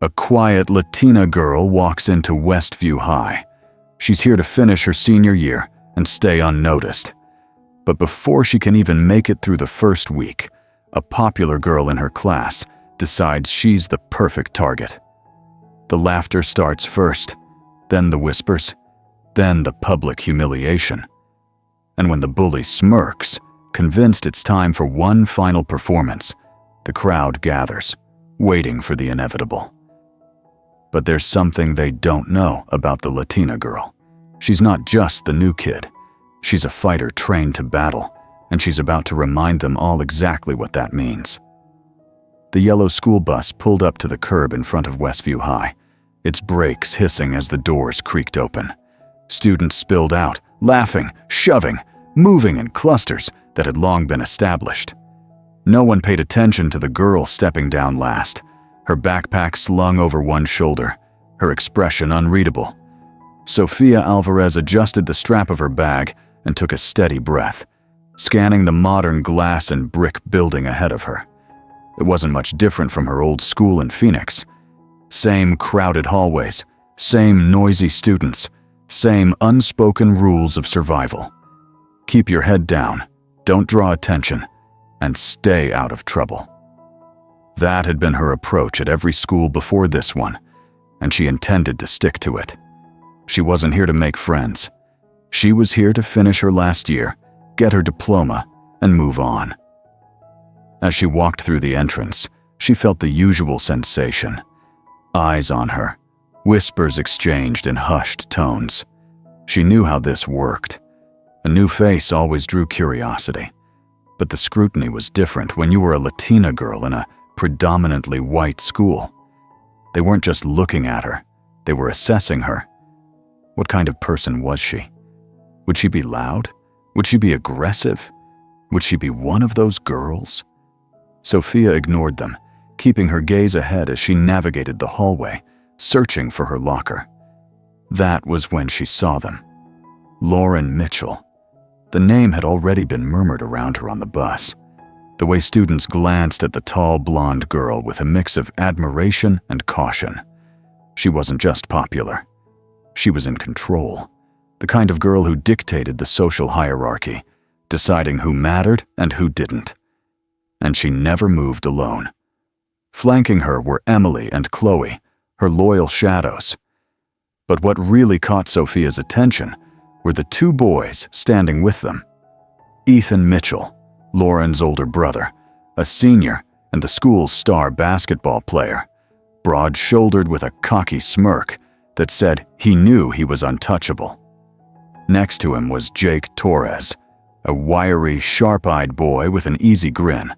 A quiet Latina girl walks into Westview High. She's here to finish her senior year and stay unnoticed. But before she can even make it through the first week, a popular girl in her class decides she's the perfect target. The laughter starts first, then the whispers, then the public humiliation. And when the bully smirks, convinced it's time for one final performance, the crowd gathers, waiting for the inevitable. But there's something they don't know about the Latina girl. She's not just the new kid. She's a fighter trained to battle, and she's about to remind them all exactly what that means. The yellow school bus pulled up to the curb in front of Westview High, its brakes hissing as the doors creaked open. Students spilled out, laughing, shoving, moving in clusters that had long been established. No one paid attention to the girl stepping down last, her backpack slung over one shoulder, her expression unreadable. Sofia Alvarez adjusted the strap of her bag and took a steady breath, scanning the modern glass and brick building ahead of her. It wasn't much different from her old school in Phoenix. Same crowded hallways, same noisy students, same unspoken rules of survival. Keep your head down, don't draw attention, and stay out of trouble. That had been her approach at every school before this one, and she intended to stick to it. She wasn't here to make friends. She was here to finish her last year, get her diploma, and move on. As she walked through the entrance, she felt the usual sensation. Eyes on her, whispers exchanged in hushed tones. She knew how this worked. A new face always drew curiosity. But the scrutiny was different when you were a Latina girl in a predominantly white school. They weren't just looking at her, they were assessing her. What kind of person was she? Would she be loud? Would she be aggressive? Would she be one of those girls? Sofia ignored them, keeping her gaze ahead as she navigated the hallway, searching for her locker. That was when she saw them. Lauren Mitchell. The name had already been murmured around her on the bus. The way students glanced at the tall blonde girl with a mix of admiration and caution. She wasn't just popular. She was in control. The kind of girl who dictated the social hierarchy, deciding who mattered and who didn't. And she never moved alone. Flanking her were Emily and Chloe, her loyal shadows. But what really caught Sofia's attention were the two boys standing with them. Ethan Mitchell, Lauren's older brother, a senior and the school's star basketball player, broad-shouldered with a cocky smirk that said he knew he was untouchable. Next to him was Jake Torres, a wiry, sharp-eyed boy with an easy grin,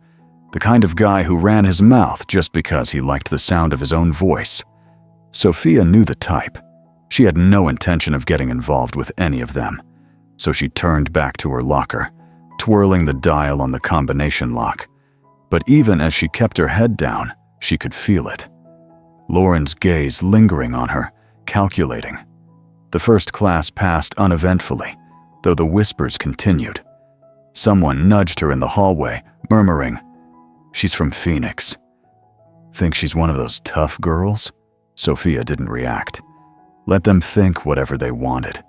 the kind of guy who ran his mouth just because he liked the sound of his own voice. Sofia knew the type. She had no intention of getting involved with any of them, so she turned back to her locker, twirling the dial on the combination lock. But even as she kept her head down, she could feel it. Lauren's gaze lingering on her, calculating. The first class passed uneventfully, though the whispers continued. Someone nudged her in the hallway, murmuring, "She's from Phoenix." Think she's one of those tough girls? Sofia didn't react. Let them think whatever they wanted.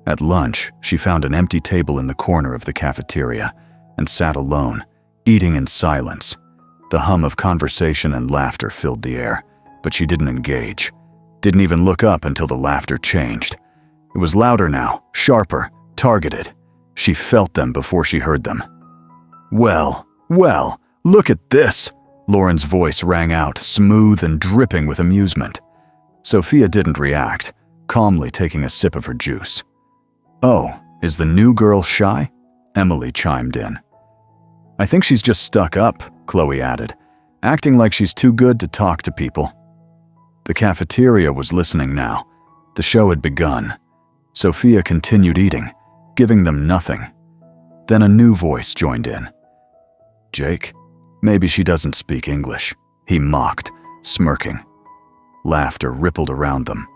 At lunch, she found an empty table in the corner of the cafeteria and sat alone, eating in silence. The hum of conversation and laughter filled the air, but she didn't engage. Didn't even look up until the laughter changed. It was louder now, sharper, targeted. She felt them before she heard them. Well, look at this!" Lauren's voice rang out, smooth and dripping with amusement. Sofia didn't react, calmly taking a sip of her juice. "Oh, is the new girl shy?" Emily chimed in. "I think she's just stuck up," Chloe added, acting like she's too good to talk to people. The cafeteria was listening now. The show had begun. Sofia continued eating, giving them nothing. Then a new voice joined in. "Jake, maybe she doesn't speak English," he mocked, smirking. Laughter rippled around them.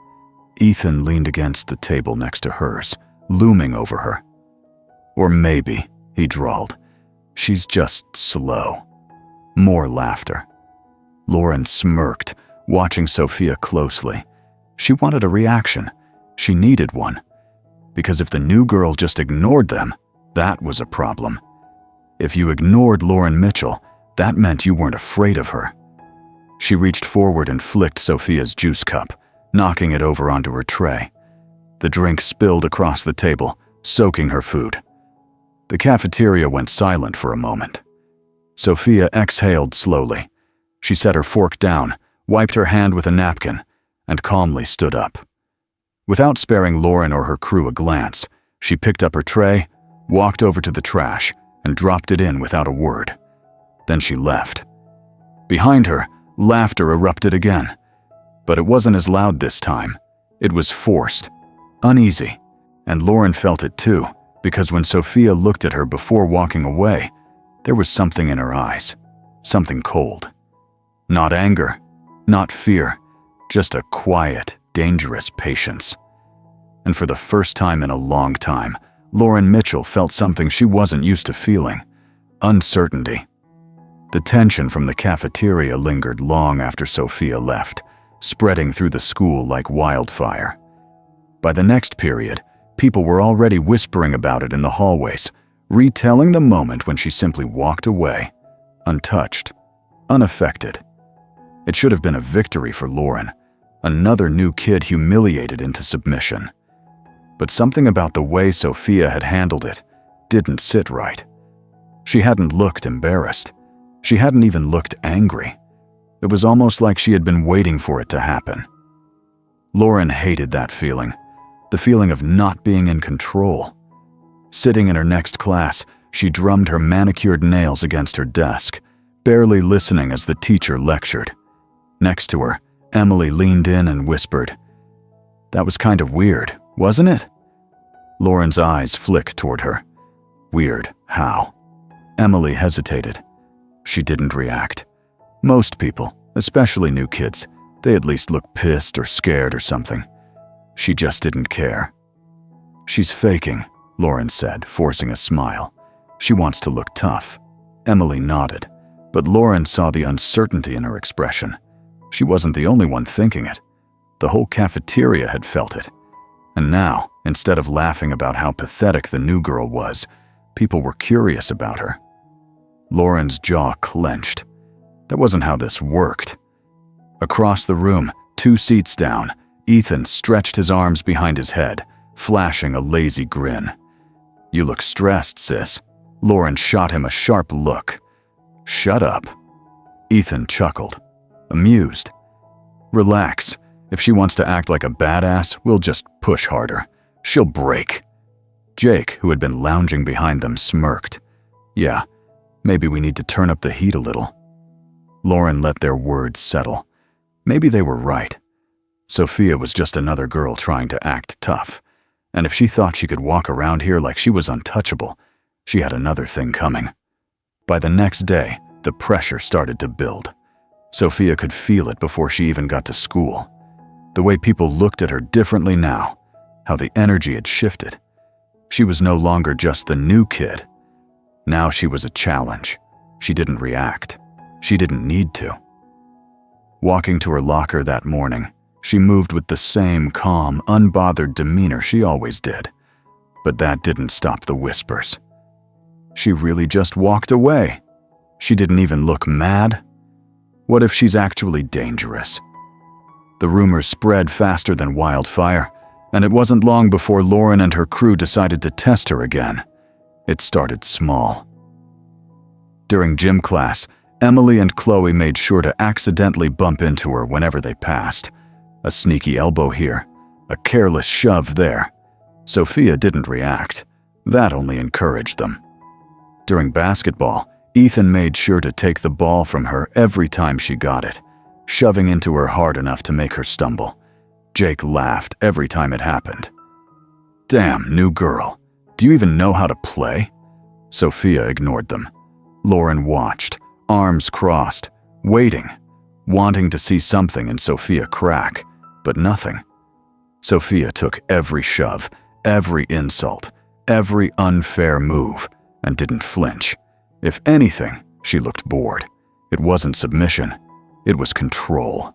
Ethan leaned against the table next to hers, looming over her. "Or maybe," he drawled, "she's just slow." More laughter. Lauren smirked, watching Sophia closely. She wanted a reaction. She needed one. Because if the new girl just ignored them, that was a problem. If you ignored Lauren Mitchell, that meant you weren't afraid of her. She reached forward and flicked Sophia's juice cup, knocking it over onto her tray. The drink spilled across the table, soaking her food. The cafeteria went silent for a moment. Sophia exhaled slowly. She set her fork down, wiped her hand with a napkin, and calmly stood up. Without sparing Lauren or her crew a glance, she picked up her tray, walked over to the trash, and dropped it in without a word. Then she left. Behind her, laughter erupted again. But it wasn't as loud this time. It was forced, uneasy, and Lauren felt it too, because when Sophia looked at her before walking away, there was something in her eyes, something cold. Not anger, not fear, just a quiet, dangerous patience. And for the first time in a long time, Lauren Mitchell felt something she wasn't used to feeling: uncertainty. The tension from the cafeteria lingered long after Sophia left, spreading through the school like wildfire. By the next period, people were already whispering about it in the hallways, retelling the moment when she simply walked away, untouched, unaffected. It should have been a victory for Lauren, another new kid humiliated into submission. But something about the way Sophia had handled it didn't sit right. She hadn't looked embarrassed. She hadn't even looked angry. It was almost like she had been waiting for it to happen. Lauren hated that feeling, the feeling of not being in control. Sitting in her next class, she drummed her manicured nails against her desk, barely listening as the teacher lectured. Next to her, Emily leaned in and whispered, "That was kind of weird, wasn't it?" Lauren's eyes flicked toward her. Weird, how? Emily hesitated. She didn't react. Most people, especially new kids, they at least look pissed or scared or something. She just didn't care. "She's faking," Lauren said, forcing a smile. "She wants to look tough." Emily nodded, but Lauren saw the uncertainty in her expression. She wasn't the only one thinking it. The whole cafeteria had felt it. And now, instead of laughing about how pathetic the new girl was, people were curious about her. Lauren's jaw clenched. That wasn't how this worked. Across the room, 2 seats down, Ethan stretched his arms behind his head, flashing a lazy grin. "You look stressed, sis." Lauren shot him a sharp look. "Shut up." Ethan chuckled, amused. "Relax. If she wants to act like a badass, we'll just push harder. She'll break." Jake, who had been lounging behind them, smirked. "Yeah, maybe we need to turn up the heat a little." Lauren let their words settle. Maybe they were right. Sophia was just another girl trying to act tough. And if she thought she could walk around here like she was untouchable, she had another thing coming. By the next day, the pressure started to build. Sophia could feel it before she even got to school. The way people looked at her differently now, how the energy had shifted. She was no longer just the new kid. Now she was a challenge. She didn't react. She didn't need to. Walking to her locker that morning, she moved with the same calm, unbothered demeanor she always did. But that didn't stop the whispers. She really just walked away. She didn't even look mad. What if she's actually dangerous? The rumors spread faster than wildfire, and it wasn't long before Lauren and her crew decided to test her again. It started small. During gym class, Emily and Chloe made sure to accidentally bump into her whenever they passed. A sneaky elbow here, a careless shove there. Sophia didn't react. That only encouraged them. During basketball, Ethan made sure to take the ball from her every time she got it, shoving into her hard enough to make her stumble. Jake laughed every time it happened. "Damn, new girl. Do you even know how to play?" Sophia ignored them. Lauren watched, arms crossed, waiting, wanting to see something in Sophia crack, but nothing. Sophia took every shove, every insult, every unfair move, and didn't flinch. If anything, she looked bored. It wasn't submission. It was control.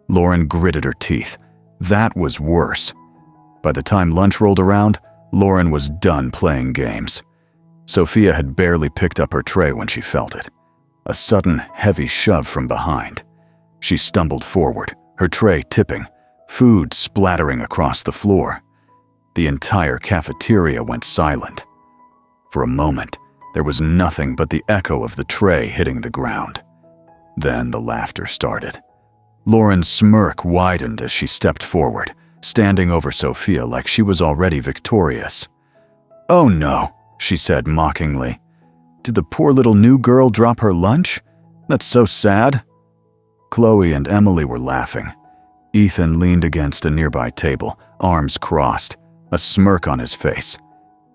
Lauren gritted her teeth. That was worse. By the time lunch rolled around, Lauren was done playing games. Sophia had barely picked up her tray when she felt it. A sudden, heavy shove from behind. She stumbled forward, her tray tipping, food splattering across the floor. The entire cafeteria went silent. For a moment, there was nothing but the echo of the tray hitting the ground. Then the laughter started. Lauren's smirk widened as she stepped forward, standing over Sophia like she was already victorious. "Oh no," she said mockingly. "Did the poor little new girl drop her lunch? That's so sad." Chloe and Emily were laughing. Ethan leaned against a nearby table, arms crossed, a smirk on his face.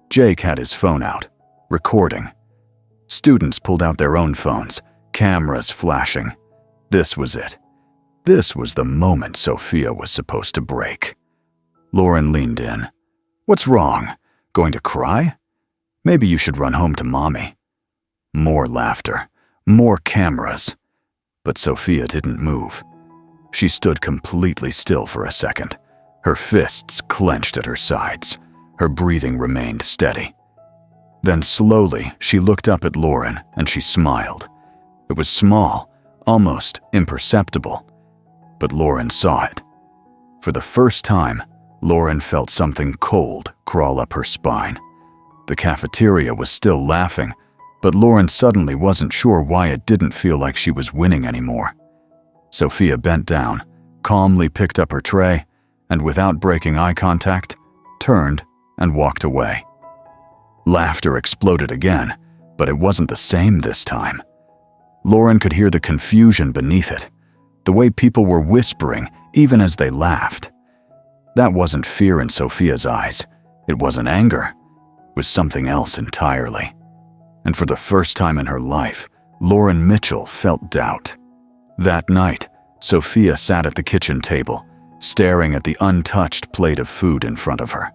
Jake had his phone out, recording. Students pulled out their own phones, cameras flashing. This was it. This was the moment Sophia was supposed to break. Lauren leaned in. "What's wrong? Going to cry? Maybe you should run home to mommy." More laughter, more cameras. But Sophia didn't move. She stood completely still for a second, her fists clenched at her sides. Her breathing remained steady. Then slowly, she looked up at Lauren and she smiled. It was small, almost imperceptible. But Lauren saw it. For the first time, Lauren felt something cold crawl up her spine. The cafeteria was still laughing, but Lauren suddenly wasn't sure why it didn't feel like she was winning anymore. Sophia bent down, calmly picked up her tray, and without breaking eye contact, turned and walked away. Laughter exploded again, but it wasn't the same this time. Lauren could hear the confusion beneath it, the way people were whispering even as they laughed. That wasn't fear in Sophia's eyes. It wasn't anger. It was something else entirely. And for the first time in her life, Lauren Mitchell felt doubt. That night, Sophia sat at the kitchen table, staring at the untouched plate of food in front of her.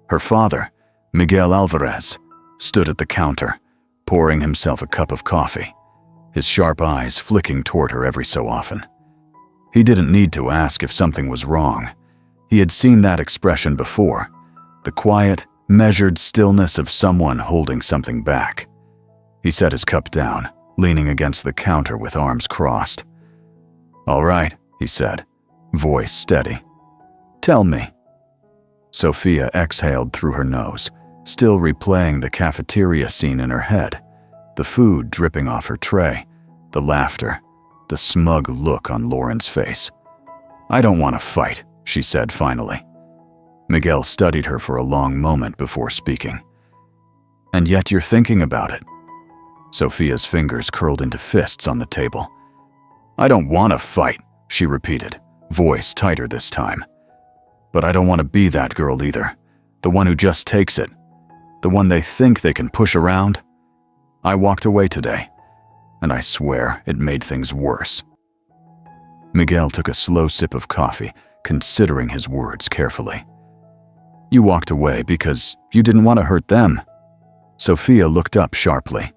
Her father, Miguel Alvarez, stood at the counter, pouring himself a cup of coffee, his sharp eyes flicking toward her every so often. He didn't need to ask if something was wrong. He had seen that expression before, the quiet, measured stillness of someone holding something back. He set his cup down, leaning against the counter with arms crossed. "All right," he said, voice steady. "Tell me." Sophia exhaled through her nose, still replaying the cafeteria scene in her head, the food dripping off her tray, the laughter, the smug look on Lauren's face. "I don't want to fight," she said finally. Miguel studied her for a long moment before speaking. "And yet you're thinking about it." Sophia's fingers curled into fists on the table. "I don't want to fight," she repeated, voice tighter this time. "But I don't want to be that girl either, the one who just takes it, the one they think they can push around. I walked away today, and I swear it made things worse." Miguel took a slow sip of coffee, considering his words carefully. "You walked away because you didn't want to hurt them." Sophia looked up sharply.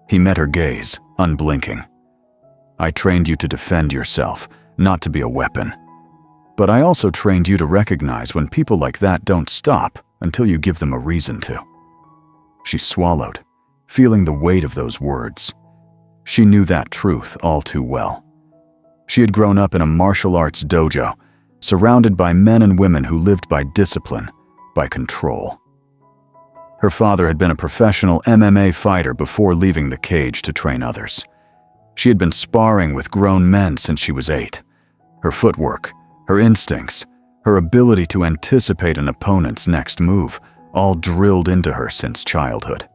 He met her gaze, unblinking. "I trained you to defend yourself, not to be a weapon. But I also trained you to recognize when people like that don't stop until you give them a reason to." She swallowed, feeling the weight of those words. She knew that truth all too well. She had grown up in a martial arts dojo, surrounded by men and women who lived by discipline, by control. Her father had been a professional MMA fighter before leaving the cage to train others. She had been sparring with grown men since she was 8. Her footwork, her instincts, her ability to anticipate an opponent's next move, all drilled into her since childhood.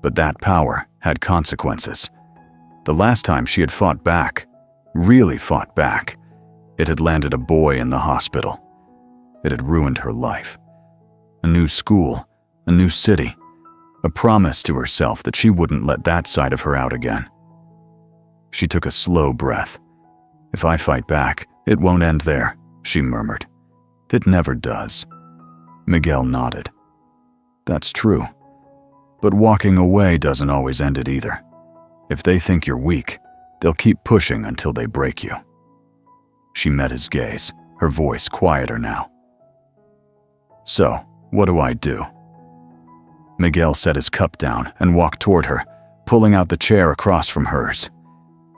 But that power had consequences. The last time she had fought back, really fought back, it had landed a boy in the hospital. It had ruined her life. A new school, a new city, a promise to herself that she wouldn't let that side of her out again. She took a slow breath. "If I fight back, it won't end there," she murmured. "It never does." Miguel nodded. "That's true. But walking away doesn't always end it either. If they think you're weak, they'll keep pushing until they break you." She met his gaze, her voice quieter now. "So, what do I do?" Miguel set his cup down and walked toward her, pulling out the chair across from hers.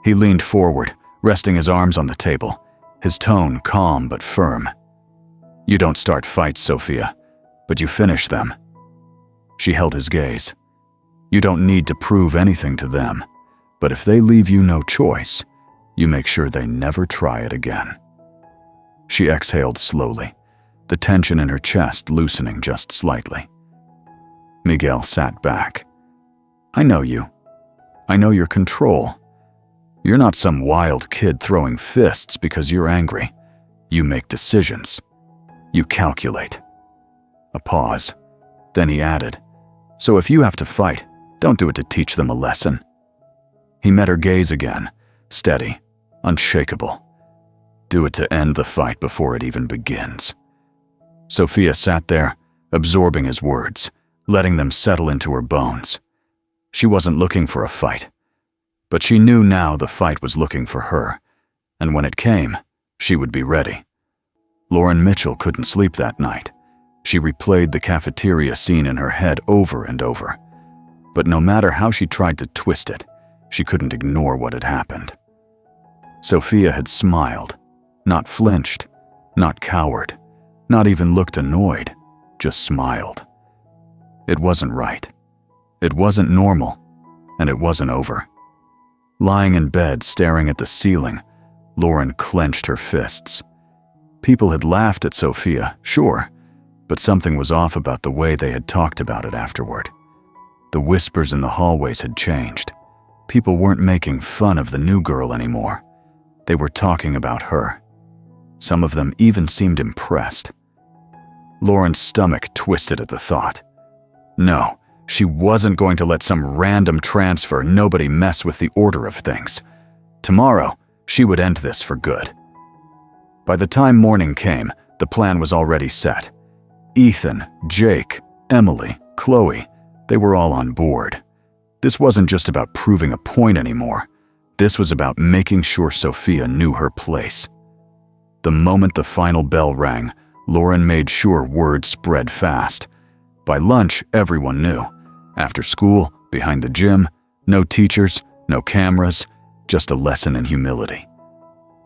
He leaned forward, resting his arms on the table, his tone calm but firm. "You don't start fights, Sophia, but you finish them." She held his gaze. "You don't need to prove anything to them, but if they leave you no choice, you make sure they never try it again." She exhaled slowly, the tension in her chest loosening just slightly. Miguel sat back. "I know you. I know your control. You're not some wild kid throwing fists because you're angry. You make decisions. You calculate." A pause. Then he added, "So if you have to fight, don't do it to teach them a lesson." He met her gaze again, steady, unshakable. "Do it to end the fight before it even begins." Sophia sat there, absorbing his words, letting them settle into her bones. She wasn't looking for a fight, but she knew now the fight was looking for her, and when it came, she would be ready. Lauren Mitchell couldn't sleep that night. She replayed the cafeteria scene in her head over and over. But no matter how she tried to twist it, she couldn't ignore what had happened. Sophia had smiled, not flinched, not cowered, not even looked annoyed, just smiled. It wasn't right. It wasn't normal, and it wasn't over. Lying in bed staring at the ceiling, Lauren clenched her fists. People had laughed at Sophia, sure, but something was off about the way they had talked about it afterward. The whispers in the hallways had changed. People weren't making fun of the new girl anymore. They were talking about her. Some of them even seemed impressed. Lauren's stomach twisted at the thought. No, she wasn't going to let some random transfer nobody mess with the order of things. Tomorrow, she would end this for good. By the time morning came, the plan was already set. Ethan, Jake, Emily, Chloe, they were all on board. This wasn't just about proving a point anymore. This was about making sure Sophia knew her place. The moment the final bell rang, Lauren made sure word spread fast. By lunch, everyone knew. After school, behind the gym, no teachers, no cameras, just a lesson in humility.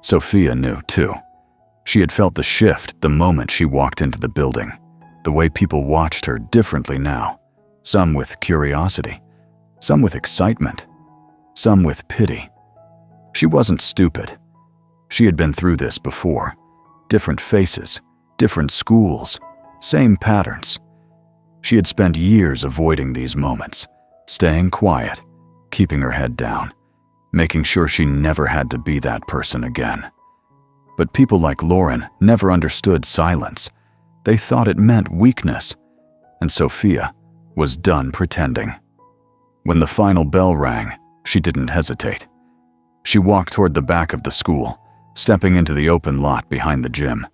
Sophia knew, too. She had felt the shift the moment she walked into the building. The way people watched her differently now. Some with curiosity, some with excitement, some with pity. She wasn't stupid. She had been through this before. Different faces, different schools, same patterns. She had spent years avoiding these moments, staying quiet, keeping her head down, making sure she never had to be that person again. But people like Lauren never understood silence. They thought it meant weakness, and Sophia was done pretending. When the final bell rang, she didn't hesitate. She walked toward the back of the school, stepping into the open lot behind the gym,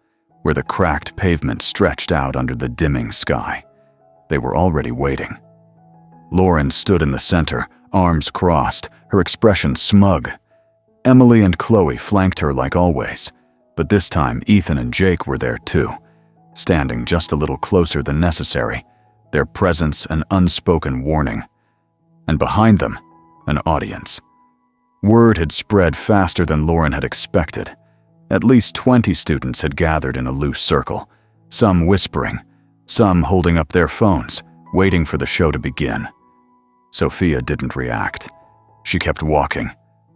where the cracked pavement stretched out under the dimming sky. They were already waiting. Lauren stood in the center, arms crossed, her expression smug. Emily and Chloe flanked her like always, but this time Ethan and Jake were there too, standing just a little closer than necessary, their presence an unspoken warning. And behind them, an audience. Word had spread faster than Lauren had expected. At least 20 students had gathered in a loose circle, some whispering, some holding up their phones, waiting for the show to begin. Sophia didn't react. She kept walking,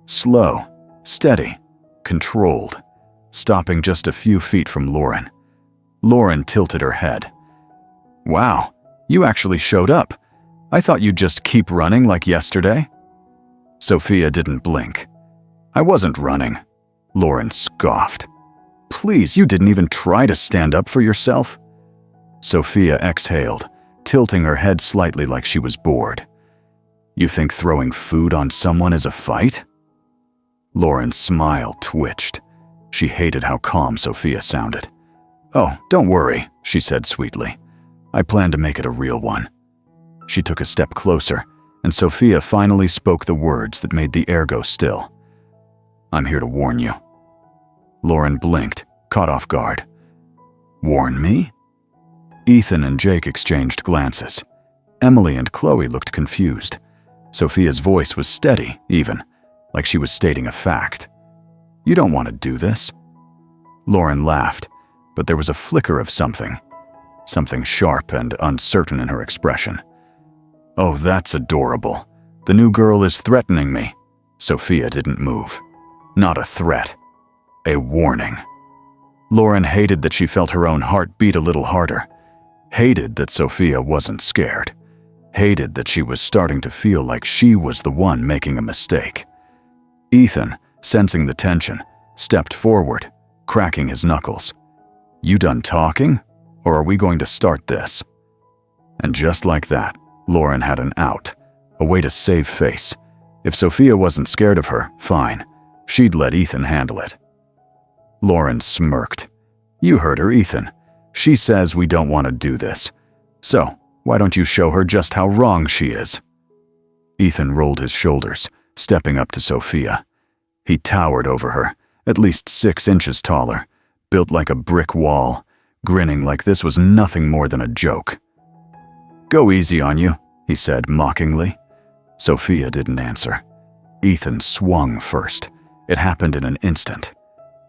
slow, steady, controlled, stopping just a few feet from Lauren. Lauren tilted her head. "Wow, you actually showed up. I thought you'd just keep running like yesterday." Sophia didn't blink. "I wasn't running," Lauren scoffed. "Please, you didn't even try to stand up for yourself." Sophia exhaled, tilting her head slightly like she was bored. "You think throwing food on someone is a fight?" Lauren's smile twitched. She hated how calm Sophia sounded. "Oh, don't worry," she said sweetly. "I plan to make it a real one." She took a step closer, and Sophia finally spoke the words that made the air go still. "I'm here to warn you." Lauren blinked, caught off guard. Warn me? Ethan and Jake exchanged glances. Emily and Chloe looked confused. Sophia's voice was steady, even, like she was stating a fact. You don't want to do this. Lauren laughed, but there was a flicker of something sharp and uncertain in her expression. Oh, that's adorable. The new girl is threatening me. Sophia didn't move. Not a threat. A warning. Lauren hated that she felt her own heart beat a little harder. Hated that Sophia wasn't scared. Hated that she was starting to feel like she was the one making a mistake. Ethan, sensing the tension, stepped forward, cracking his knuckles. You done talking? Or are we going to start this? And just like that, Lauren had an out, a way to save face. If Sophia wasn't scared of her, fine. She'd let Ethan handle it. Lauren smirked. You heard her, Ethan. She says we don't want to do this. So, why don't you show her just how wrong she is? Ethan rolled his shoulders, stepping up to Sophia. He towered over her, at least 6 inches taller, built like a brick wall, grinning like this was nothing more than a joke. Go easy on you, he said mockingly. Sophia didn't answer. Ethan swung first. It happened in an instant.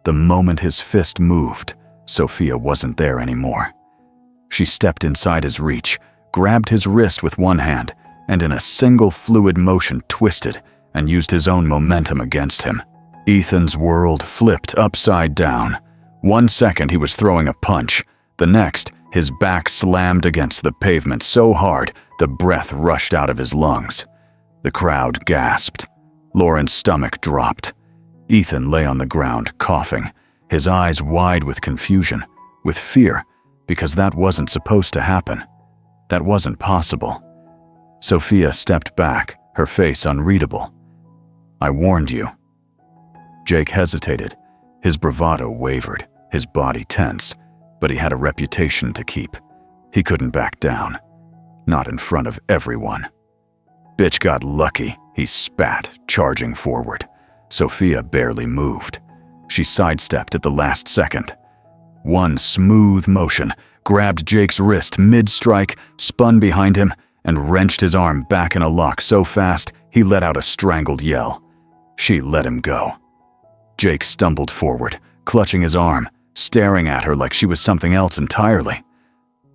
The moment his fist moved, Sophia wasn't there anymore. She stepped inside his reach, grabbed his wrist with one hand, and in a single fluid motion twisted and used his own momentum against him. Ethan's world flipped upside down. 1 second he was throwing a punch. The next, his back slammed against the pavement so hard the breath rushed out of his lungs. The crowd gasped. Lauren's stomach dropped. Ethan lay on the ground, coughing, his eyes wide with confusion, with fear, because that wasn't supposed to happen. That wasn't possible. Sophia stepped back, her face unreadable. I warned you. Jake hesitated. His bravado wavered, his body tense, but he had a reputation to keep. He couldn't back down. Not in front of everyone. Bitch got lucky, he spat, charging forward. Sophia barely moved. She sidestepped at the last second. One smooth motion, grabbed Jake's wrist mid-strike, spun behind him, and wrenched his arm back in a lock so fast he let out a strangled yell. She let him go. Jake stumbled forward, clutching his arm, staring at her like she was something else entirely.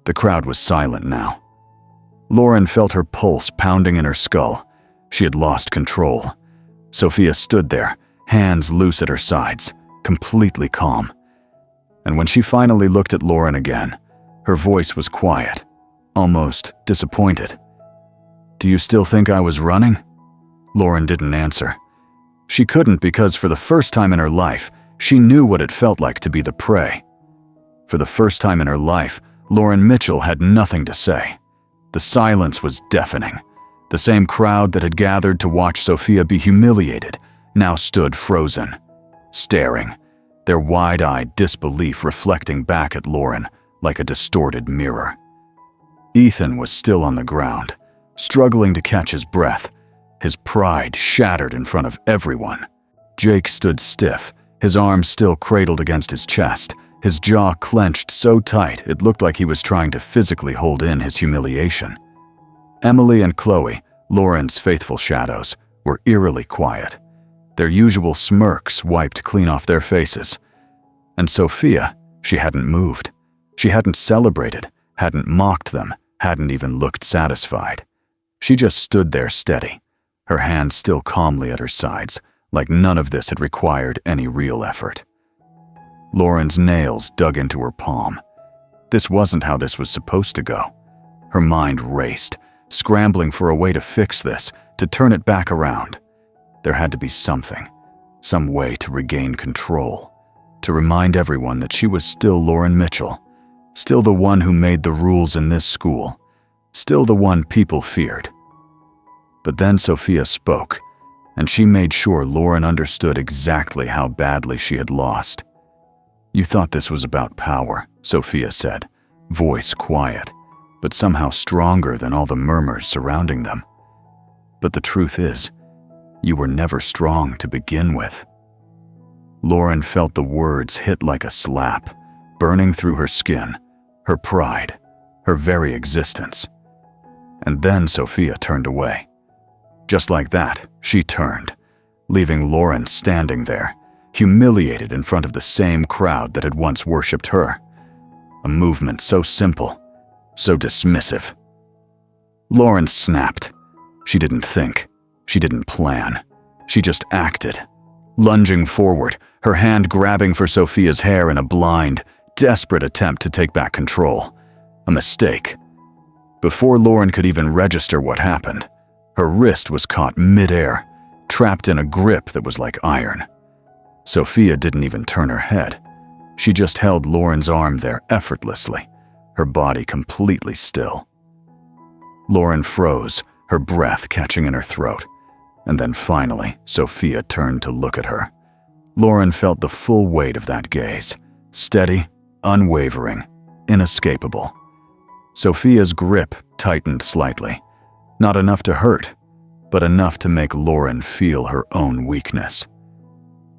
The crowd was silent now. Lauren felt her pulse pounding in her skull. She had lost control. Sophia stood there, hands loose at her sides, completely calm. And when she finally looked at Lauren again, her voice was quiet, almost disappointed. Do you still think I was running? Lauren didn't answer. She couldn't because for the first time in her life, she knew what it felt like to be the prey. For the first time in her life, Lauren Mitchell had nothing to say. The silence was deafening. The same crowd that had gathered to watch Sophia be humiliated now stood frozen, staring, their wide-eyed disbelief reflecting back at Lauren like a distorted mirror. Ethan was still on the ground, struggling to catch his breath, his pride shattered in front of everyone. Jake stood stiff, his arms still cradled against his chest, his jaw clenched so tight it looked like he was trying to physically hold in his humiliation. Emily and Chloe, Lauren's faithful shadows, were eerily quiet. Their usual smirks wiped clean off their faces. And Sophia, she hadn't moved. She hadn't celebrated, hadn't mocked them, hadn't even looked satisfied. She just stood there steady, her hands still calmly at her sides, like none of this had required any real effort. Lauren's nails dug into her palm. This wasn't how this was supposed to go. Her mind raced, scrambling for a way to fix this, to turn it back around. There had to be something, some way to regain control, to remind everyone that she was still Lauren Mitchell, still the one who made the rules in this school, still the one people feared. But then Sophia spoke, and she made sure Lauren understood exactly how badly she had lost. You thought this was about power, Sophia said, voice quiet, but somehow stronger than all the murmurs surrounding them. But the truth is, you were never strong to begin with. Lauren felt the words hit like a slap, burning through her skin, her pride, her very existence. And then Sophia turned away. Just like that, she turned, leaving Lauren standing there, humiliated in front of the same crowd that had once worshipped her. A movement so simple, so dismissive. Lauren snapped. She didn't think. She didn't plan. She just acted. Lunging forward, her hand grabbing for Sophia's hair in a blind, desperate attempt to take back control. A mistake. Before Lauren could even register what happened, her wrist was caught mid-air, trapped in a grip that was like iron. Sophia didn't even turn her head. She just held Lauren's arm there effortlessly, her body completely still. Lauren froze, her breath catching in her throat. And then finally, Sophia turned to look at her. Lauren felt the full weight of that gaze, steady, unwavering, inescapable. Sophia's grip tightened slightly, not enough to hurt, but enough to make Lauren feel her own weakness.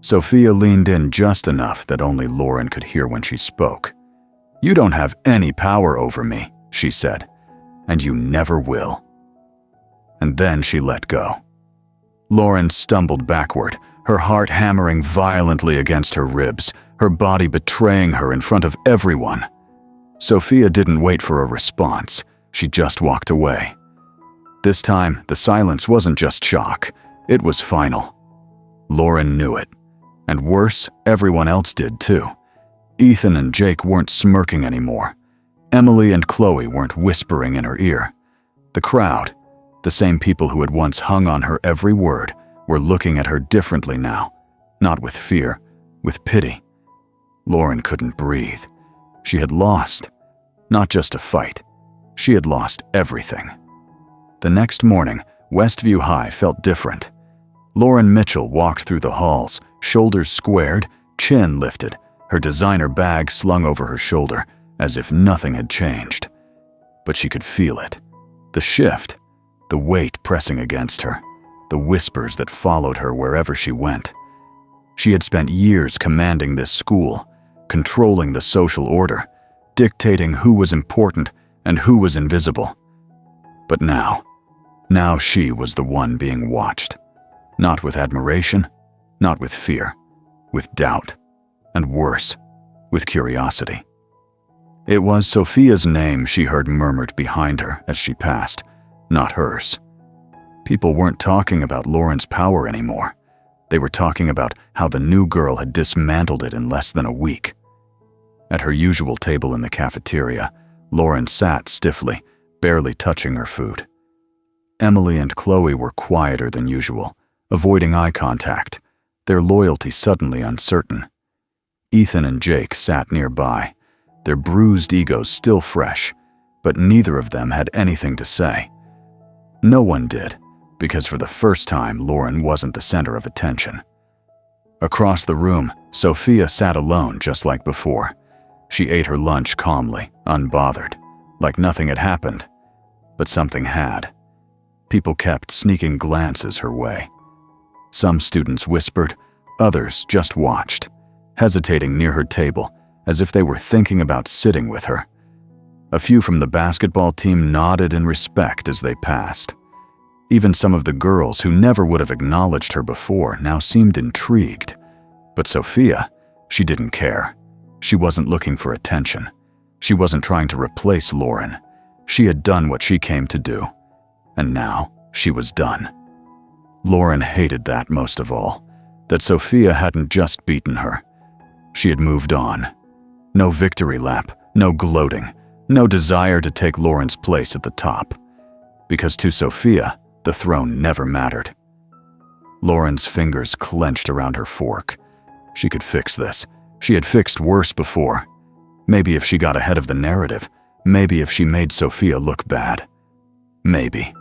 Sophia leaned in just enough that only Lauren could hear when she spoke. "You don't have any power over me," she said, "and you never will." And then she let go. Lauren stumbled backward, her heart hammering violently against her ribs, her body betraying her in front of everyone. Sophia didn't wait for a response. She just walked away. This time, the silence wasn't just shock. It was final. Lauren knew it. And worse, everyone else did too. Ethan and Jake weren't smirking anymore. Emily and Chloe weren't whispering in her ear. The crowd, the same people who had once hung on her every word, were looking at her differently now, not with fear, with pity. Lauren couldn't breathe. She had lost, not just a fight. She had lost everything. The next morning, Westview High felt different. Lauren Mitchell walked through the halls, shoulders squared, chin lifted, her designer bag slung over her shoulder, as if nothing had changed. But she could feel it. The shift. The weight pressing against her, the whispers that followed her wherever she went. She had spent years commanding this school, controlling the social order, dictating who was important and who was invisible. But now she was the one being watched. Not with admiration, not with fear, with doubt, and worse, with curiosity. It was Sophia's name she heard murmured behind her as she passed, not hers. People weren't talking about Lauren's power anymore. They were talking about how the new girl had dismantled it in less than a week. At her usual table in the cafeteria, Lauren sat stiffly, barely touching her food. Emily and Chloe were quieter than usual, avoiding eye contact, their loyalty suddenly uncertain. Ethan and Jake sat nearby, their bruised egos still fresh, but neither of them had anything to say. No one did, because for the first time, Lauren wasn't the center of attention. Across the room, Sophia sat alone just like before. She ate her lunch calmly, unbothered, like nothing had happened. But something had. People kept sneaking glances her way. Some students whispered, others just watched, hesitating near her table, as if they were thinking about sitting with her. A few from the basketball team nodded in respect as they passed. Even some of the girls who never would have acknowledged her before now seemed intrigued. But Sophia, she didn't care. She wasn't looking for attention. She wasn't trying to replace Lauren. She had done what she came to do. And now she was done. Lauren hated that most of all, that Sophia hadn't just beaten her. She had moved on. No victory lap, no gloating, no desire to take Lauren's place at the top. Because to Sophia, the throne never mattered. Lauren's fingers clenched around her fork. She could fix this. She had fixed worse before. Maybe if she got ahead of the narrative. Maybe if she made Sophia look bad. Maybe.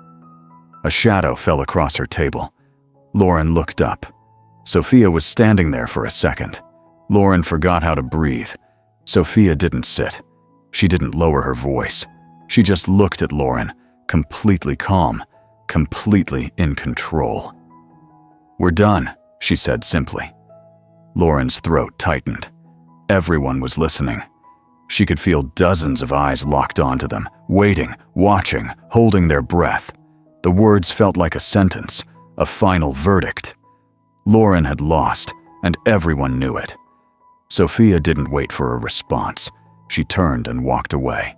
A shadow fell across her table. Lauren looked up. Sophia was standing there for a second. Lauren forgot how to breathe. Sophia didn't sit. She didn't lower her voice. She just looked at Lauren, completely calm, completely in control. "We're done," she said simply. Lauren's throat tightened. Everyone was listening. She could feel dozens of eyes locked onto them, waiting, watching, holding their breath. The words felt like a sentence, a final verdict. Lauren had lost, and everyone knew it. Sophia didn't wait for a response. She turned and walked away.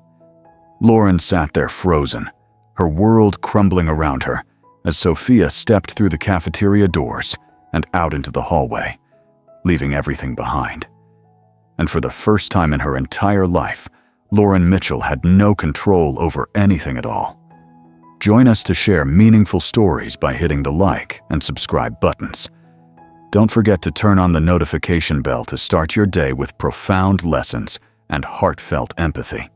Lauren sat there frozen, her world crumbling around her, as Sophia stepped through the cafeteria doors and out into the hallway, leaving everything behind. And for the first time in her entire life, Lauren Mitchell had no control over anything at all. Join us to share meaningful stories by hitting the like and subscribe buttons. Don't forget to turn on the notification bell to start your day with profound lessons and heartfelt empathy.